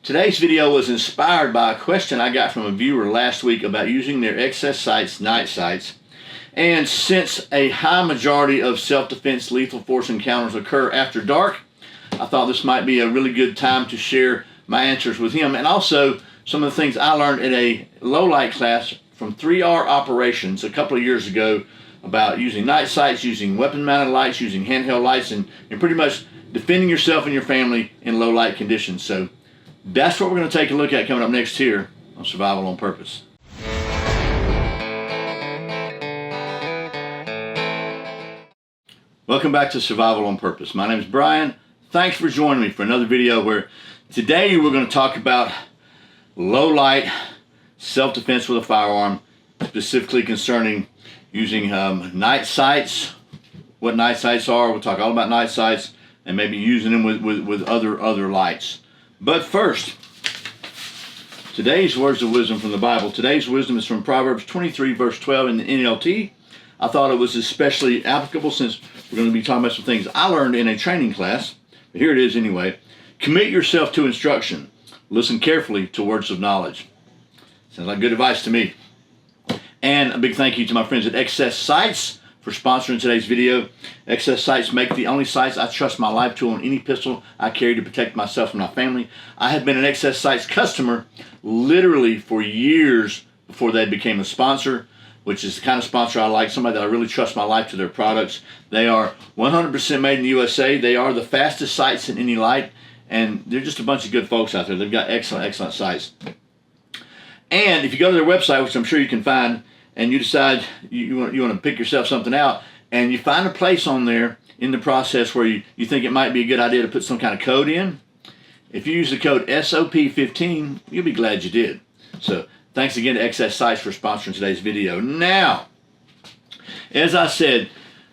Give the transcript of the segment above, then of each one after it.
Today's video was inspired by a question I got from a viewer last week about using their XS sights, night sights. And since a high majority of self-defense lethal force encounters occur after dark, I thought this might be a really good time to share my answers with him, and also some of the things I learned in a low light class from 3R Operations a couple of years ago about using night sights, using weapon mounted lights, using handheld lights, and pretty much defending yourself and your family in low light conditions. So that's what we're going to take a look at coming up next here on Survival on Purpose. Welcome back to Survival on Purpose. My name is Brian. Thanks for joining me for another video where today we're going to talk about low light self-defense with a firearm, specifically concerning using night sights, what night sights are. We'll talk all about night sights and maybe using them with other lights. But first, today's words of wisdom from the Bible. Today's wisdom is from Proverbs 23 verse 12 in the NLT. I thought it was especially applicable since we're going to be talking about some things I learned in a training class. But here it is anyway. Commit yourself to instruction. Listen carefully to words of knowledge. Sounds like good advice to me. And a big thank you to my friends at XS Sights for sponsoring today's video. XS Sights make the only sights I trust my life to on any pistol I carry to protect myself and my family. I have been an XS Sights customer literally for years before they became a sponsor, which is the kind of sponsor I like, somebody that I really trust my life to their products. They are 100% made in the USA. They are the fastest sights in any light, and they're just a bunch of good folks out there. They've got excellent sights. And if you go to their website, which I'm sure you can find, and you decide you want to pick yourself something out, and you find a place on there in the process where you think it might be a good idea to put some kind of code in, if you use the code SOP15, you'll be glad you did. So thanks again to XS Sights for sponsoring today's video. Now, as I said,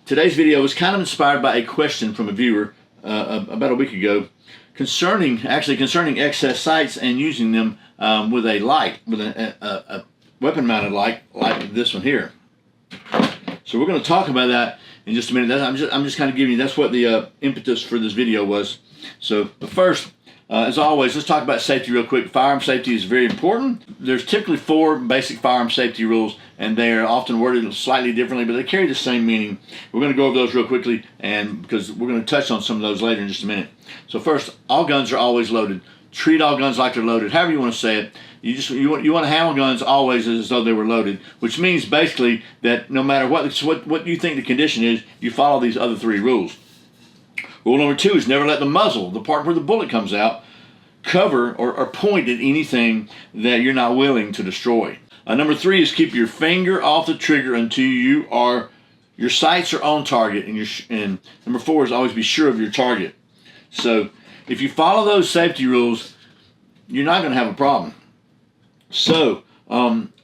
today's video was kind of inspired by a question from a viewer about a week ago concerning XS Sights and using them with a light, with a weapon-mounted light like this one here. So we're going to talk about that in just a minute. I'm just kind of giving you, that's what the impetus for this video was. So, but first, as always, let's talk about safety real quick. Firearm safety is very important. There's typically 4 basic firearm safety rules, and they are often worded slightly differently, but they carry the same meaning. We're going to go over those real quickly, and because we're going to touch on some of those later in just a minute. So first, all guns are always loaded. Treat all guns like they're loaded, however you want to say it. You want to handle guns always as though they were loaded, which means basically that no matter what you think the condition is, you follow these other 3 rules. Rule number 2 is never let the muzzle, the part where the bullet comes out, cover or point at anything that you're not willing to destroy. Number 3 is keep your finger off the trigger until your sights are on target, and number 4 is always be sure of your target. So if you follow those safety rules, you're not going to have a problem. So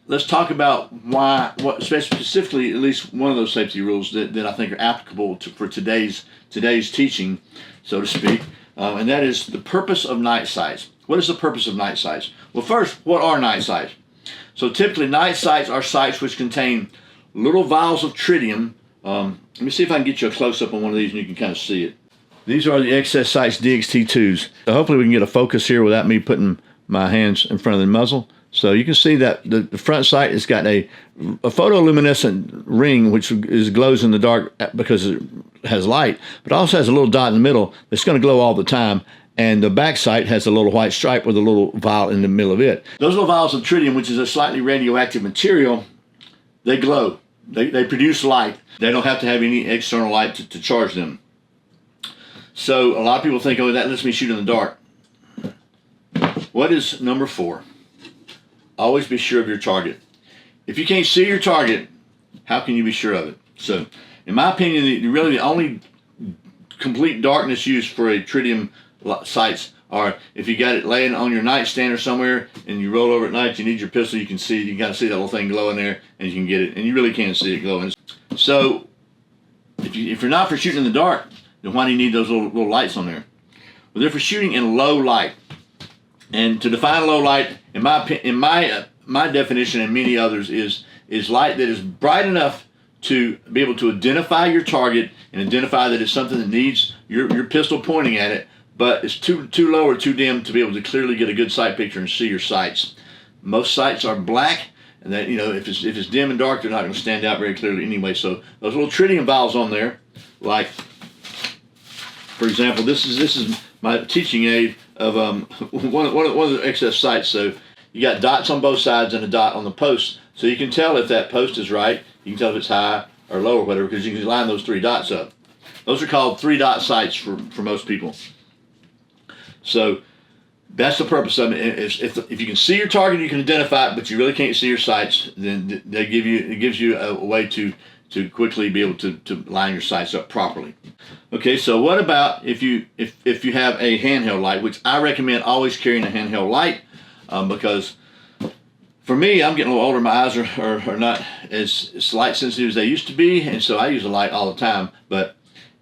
let's talk about what specifically at least one of those safety rules that I think are applicable for today's teaching, so to speak, and that is the purpose of night sights. What is the purpose of night sights? Well, first, what are night sights? So typically night sights are sights which contain little vials of tritium. Let me see if I can get you a close-up on one of these and you can kind of see it. These are the XS Sights DXT2s. So hopefully we can get a focus here without me putting my hands in front of the muzzle. So you can see that the front sight has got a photoluminescent ring which glows in the dark because it has light, but also has a little dot in the middle that's going to glow all the time. And the back sight has a little white stripe with a little vial in the middle of it. Those little vials of tritium, which is a slightly radioactive material, they glow. They produce light. They don't have to have any external light to charge them. So a lot of people think, oh, that lets me shoot in the dark. What is number 4? Always be sure of your target. If you can't see your target, how can you be sure of it? So, in my opinion, really the only complete darkness used for a tritium sights are if you got it laying on your nightstand or somewhere and you roll over at night, you need your pistol, you can see, you got to see that little thing glowing there, and you can get it, and you really can see it glowing. So, if you're not for shooting in the dark, then why do you need those little lights on there? Well, they're for shooting in low light. And to define low light, in my definition and many others, is light that is bright enough to be able to identify your target and identify that it's something that needs your pistol pointing at it, but it's too low or too dim to be able to clearly get a good sight picture and see your sights. Most sights are black, and that, you know, if it's dim and dark, they're not going to stand out very clearly anyway. So those little tritium valves on there, like for example, this is my teaching aid of one of the excess sights. So you got dots on both sides and a dot on the post, so you can tell if that post is right. You can tell if it's high or low or whatever, because you can line those 3 dots up. Those are called 3-dot sights for most people. So that's the purpose of it. If you can see your target, you can identify it, but you really can't see your sights, then it gives you a way to quickly be able to line your sights up properly. Okay, so what about if you have a handheld light, which I recommend always carrying a handheld light, because for me, I'm getting a little older. My eyes are not as light sensitive as they used to be, and so I use a light all the time. But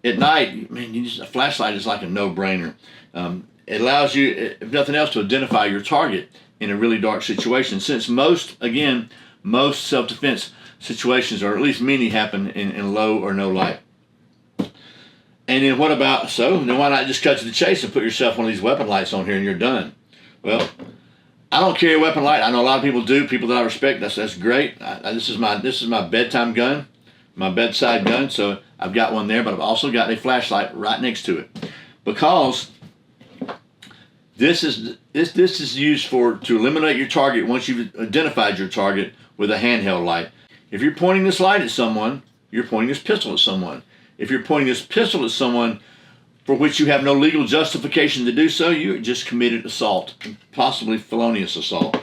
at night, man, a flashlight is like a no-brainer. It allows you, if nothing else, to identify your target in a really dark situation. Since most self-defense situations, or at least many, happen in low or no light. And then what about, then why not just cut to the chase and put yourself one of these weapon lights on here and you're done? Well, I don't carry a weapon light. I know a lot of people do, people that I respect. That's great. This is my bedtime gun, my bedside gun. So I've got one there, but I've also got a flashlight right next to it, because this is used to eliminate your target once you've identified your target with a handheld light. If you're pointing this light at someone, you're pointing this pistol at someone. If you're pointing this pistol at someone for which you have no legal justification to do so, you just committed assault, possibly felonious assault.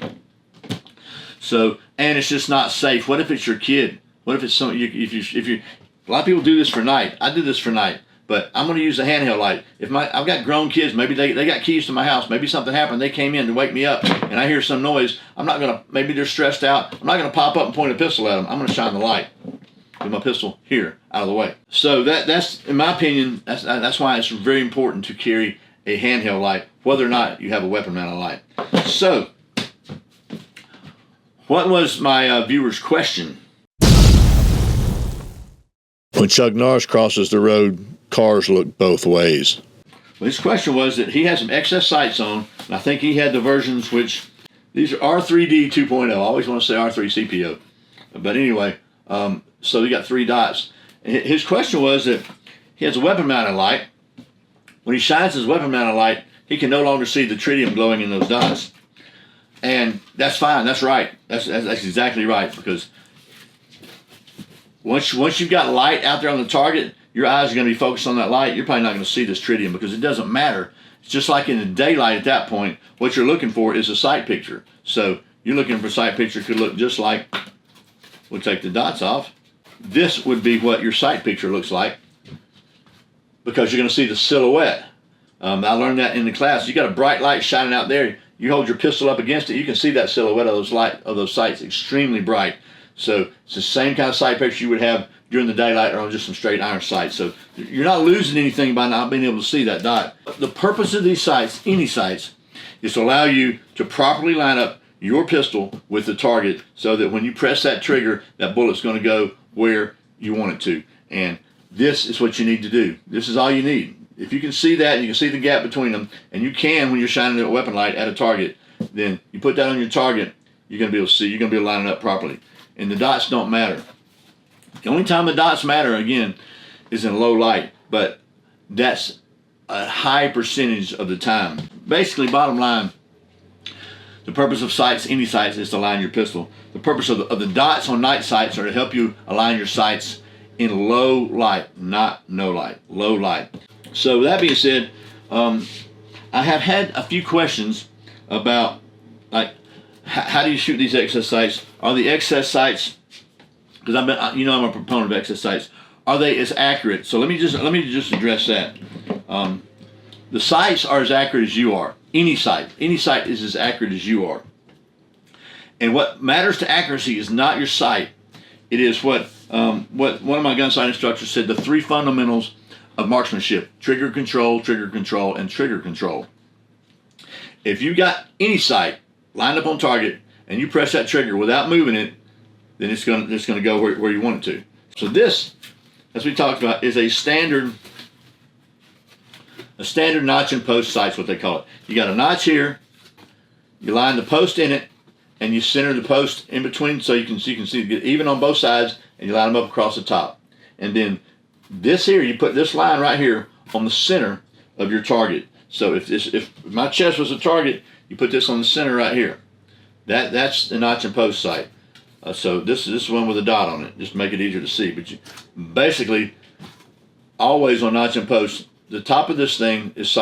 So, and it's just not safe. What if it's your kid? What if it's some? A lot of people do this for night. I do this for night, but I'm going to use a handheld light. I've got grown kids, maybe they got keys to my house. Maybe something happened. They came in to wake me up, and I hear some noise. Maybe they're stressed out. I'm not going to pop up and point a pistol at them. I'm going to shine the light with my pistol here, out of the way. So that's in my opinion, that's why it's very important to carry a handheld light, whether or not you have a weapon-mounted light. So, what was my viewer's question? When Chuck Norris crosses the road, cars look both ways. Well, his question was that he had some excess sights on, and I think he had the versions which, these are R3D 2.0. I always want to say R3 CPO. But anyway, so he got 3 dots. His question was that he has a weapon-mounted light. When he shines his weapon-mounted light, he can no longer see the tritium glowing in those dots. And that's fine. That's right. That's exactly right, because once you've got light out there on the target, your eyes are going to be focused on that light. You're probably not going to see this tritium, because it doesn't matter. It's just like in the daylight at that point. What you're looking for is a sight picture. So you're looking for a sight picture could look just like, we'll take the dots off. This would be what your sight picture looks like, because you're going to see the silhouette. I learned that in the class. You got a bright light shining out there. You hold your pistol up against it. You can see that silhouette of those sights extremely bright. So it's the same kind of sight picture you would have during the daylight or on just some straight iron sights. So you're not losing anything by not being able to see that dot. The purpose of these sights, any sights, is to allow you to properly line up your pistol with the target, so that when you press that trigger, that bullet's going to go where you want it to. And this is what you need to do. This is all you need. If you can see that, and you can see the gap between them, and you can when you're shining a weapon light at a target, then you put that on your target, you're going to be able to see, you're going to be able to line it up properly. And the dots don't matter. The only time the dots matter, again, is in low light, but that's a high percentage of the time. Basically, bottom line, the purpose of sights, any sights, is to align your pistol. The purpose of the dots on night sights are to help you align your sights in low light, not no light, low light. So that being said, I have had a few questions about, like, how do you shoot these excess sights? Are the excess sights, because I'm a proponent of excess sights, are they as accurate? So let me just address that. The sights are as accurate as you are. Any sight is as accurate as you are. And what matters to accuracy is not your sight. It is what one of my gun sight instructors said: the 3 fundamentals of marksmanship: trigger control, and trigger control. If you got any sight lined up on target and you press that trigger without moving it, then it's going to go where you want it to. So this, as we talked about, is a standard a standard notch and post sight's what they call it. You got a notch here, you line the post in it, and you center the post in between so you can see get even on both sides, and you line them up across the top. And then this here, you put this line right here on the center of your target. So if my chest was a target, you put this on the center right here. That's the notch and post sight. So this is one with a dot on it, just to make it easier to see. But you, basically, always on notch and post, the top of this thing is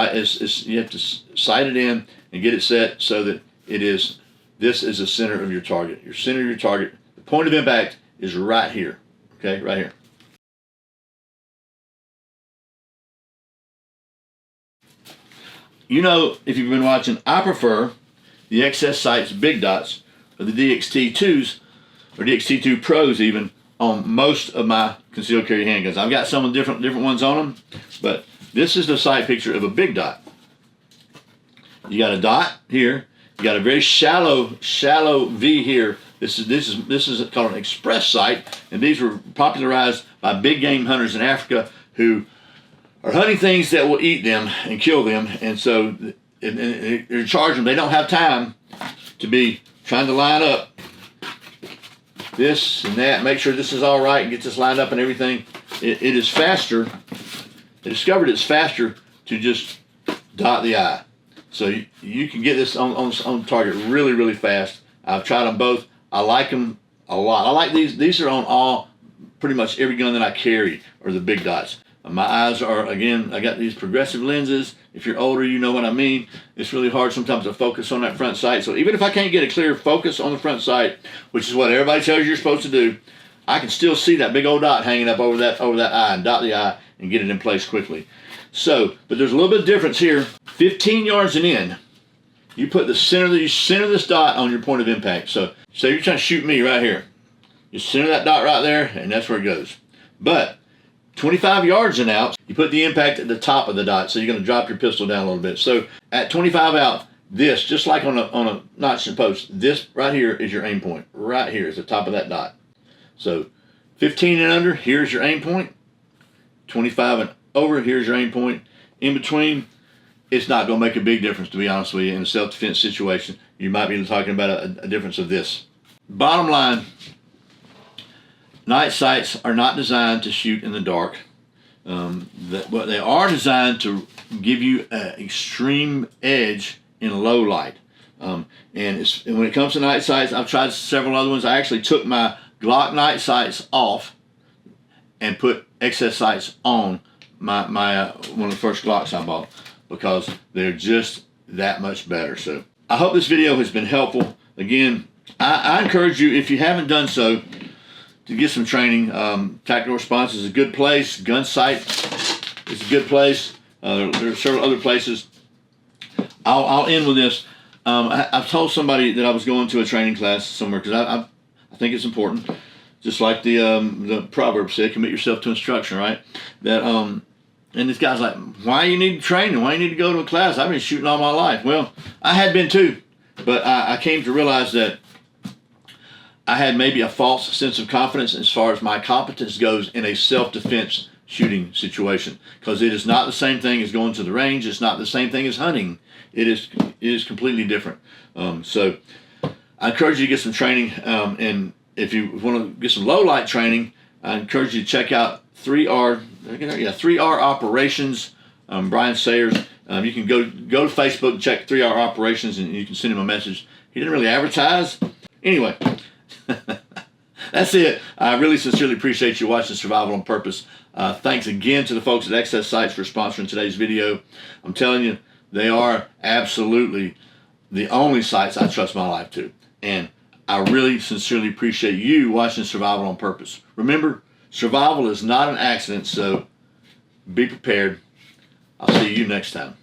you have to sight it in and get it set so that this is the center of your target. Your center of your target, the point of impact is right here. Okay, right here. You know, if you've been watching, I prefer the XS Sights Big Dots or the DXT2s or DXT2 Pros even on most of my concealed carry handguns. I've got some different ones on them, but this is the sight picture of a big dot. You got a dot here. You got a very shallow V here. This is called an express sight, and these were popularized by big game hunters in Africa who are hunting things that will eat them and kill them, and so they're charging them. They don't have time to be trying to line up this and that, make sure this is all right, and get this lined up and everything. It is faster. They discovered it's faster to just dot the eye. So you can get this on target really, really fast. I've tried them both. I like them a lot. I like these. These are on pretty much every gun that I carry, are the big dots. My eyes are, again, I got these progressive lenses. If you're older, you know what I mean. It's really hard sometimes to focus on that front sight. So even if I can't get a clear focus on the front sight, which is what everybody tells you you're supposed to do, I can still see that big old dot hanging up over that eye and dot the eye and get it in place quickly. So, but there's a little bit of difference here. 15 yards and in, you put you center this dot on your point of impact. So you're trying to shoot me right here. You center that dot right there, and that's where it goes. But 25 yards and out, you put the impact at the top of the dot, so you're going to drop your pistol down a little bit. So at 25 out, this, just like on a notch and post, this right here is your aim point. Right here is the top of that dot. So 15 and under, here's your aim point. 25 and over, here's your aim point. In between, it's not going to make a big difference, to be honest with you. In a self-defense situation, you might be talking about a difference of this. Bottom line, night sights are not designed to shoot in the dark. But they are designed to give you an extreme edge in low light. And when it comes to night sights, I've tried several other ones. I actually took my Glock night sights off and put XS sights on my one of the first Glocks I bought, because they're just that much better. So I hope this video has been helpful. Again, I encourage you, if you haven't done so, to get some training. Tactical Response is a good place. Gunsight is a good place. There are several other places. I'll end with this. I've told somebody that I was going to a training class somewhere, because I think it's important. Just like the proverb said, commit yourself to instruction, right? That and this guy's like, why you need training? Why you need to go to a class? I've been shooting all my life. Well, I had been too, but I came to realize that I had maybe a false sense of confidence as far as my competence goes in a self-defense shooting situation, because it is not the same thing as going to the range. It's not the same thing as hunting. It is completely different. So I encourage you to get some training, and if you want to get some low light training, I encourage you to check out 3R Operations, Brian Sayers. You can go to Facebook and check 3R Operations, and you can send him a message. He didn't really advertise. Anyway, that's it. I really sincerely appreciate you watching Survival on Purpose. Thanks again to the folks at XS Sights for sponsoring today's video. I'm telling you, they are absolutely the only sights I trust my life to. And I really sincerely appreciate you watching Survival on Purpose. Remember, survival is not an accident, so be prepared. I'll see you next time.